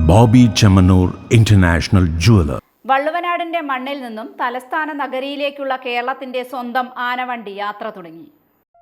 Bobby Chemmanur international jeweller. വള്ളുവനാടിന്റെ മണ്ണിൽ നിന്നും തലസ്ഥാന നഗരിയിലേക്കുള്ള കേരളത്തിന്റെ സ്വന്തം ആനവണ്ടി യാത്ര തുടങ്ങി.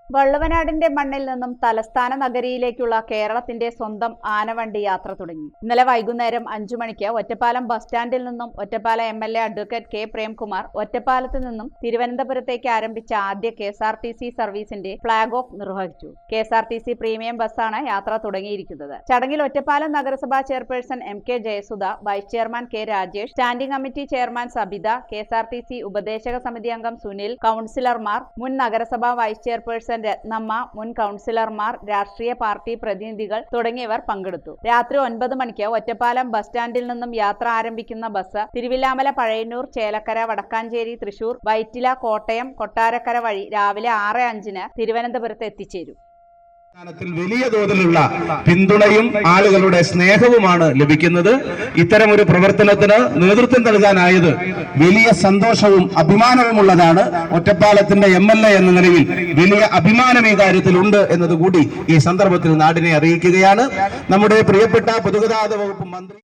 വള്ളുവനാടിന്റെ മണ്ണിൽ നിന്നും തലസ്ഥാന നഗരിയിലേക്കുള്ള കേരളത്തിന്റെ സ്വന്തം ആനവണ്ടി യാത്ര തുടങ്ങി. ഇന്നലെ വൈകുന്നേരം 5 മണിക്ക് ഒറ്റപ്പാലം ബസ് സ്റ്റാൻഡിൽ നിന്നും Ottapalam MLA advocate K Premkumar ഒറ്റപ്പാലത്ത് നിന്നും തിരുവനന്തപുരത്തേക്ക് ആരംഭിച്ച ആദ്യ KSRTC സർവീസിന്റെ ഫ്ളാഗ് ഓഫ് നിർവഹിച്ചു. KSRTC പ്രീമിയം ബസ്സാണ് യാത്ര തുടങ്ങിയിരിക്കുന്നത്. ചടങ്ങിൽ ഒറ്റപ്പാലം നഗരസഭാ chairperson MK Jayasudha, vice chairman K Rajesh, standing committee chairman Sabitha, KSRTC ഉപദേശക സമിതി അംഗം സുനിൽ, കൗൺസിലർമാർ, മുൻ നഗരസഭാ വൈസ് ചെയർപേഴ്സൺ രത്നമ്മ, മുൻ കൗൺസിലർമാർ, രാഷ്ട്രീയ പാർട്ടി പ്രതിനിധികൾ തുടങ്ങിയവർ പങ്കെടുത്തു. രാത്രി 9 മണിക്ക് ഒറ്റപ്പാലം ബസ് സ്റ്റാൻഡിൽ നിന്നും യാത്ര ആരംഭിക്കുന്ന ബസ് തിരുവില്ലാമല, പഴയന്നൂർ, ചേലക്കര, വടക്കാഞ്ചേരി, തൃശൂർ, വൈറ്റില, കോട്ടയം, കൊട്ടാരക്കര വഴി രാവിലെ 6:05 തിരുവനന്തപുരത്ത് എത്തിച്ചേരും. വലിയ തോതിലുള്ള പിന്തുണയും ആളുകളുടെ സ്നേഹവുമാണ് ലഭിക്കുന്നത്. ഇത്തരമൊരു പ്രവർത്തനത്തിന് നേതൃത്വം നൽകാനായത് വലിയ സന്തോഷവും അഭിമാനവുമുള്ളതാണ്. ഒറ്റപ്പാലത്തിന്റെ MLA എന്ന നിലയിൽ വലിയ അഭിമാനം ഈ കാര്യത്തിലുണ്ട് എന്നതുകൂടി ഈ സന്ദർഭത്തിൽ നാടിനെ അറിയിക്കുകയാണ്. നമ്മുടെ പ്രിയപ്പെട്ട പൊതുഗതാഗത വകുപ്പ് മന്ത്രി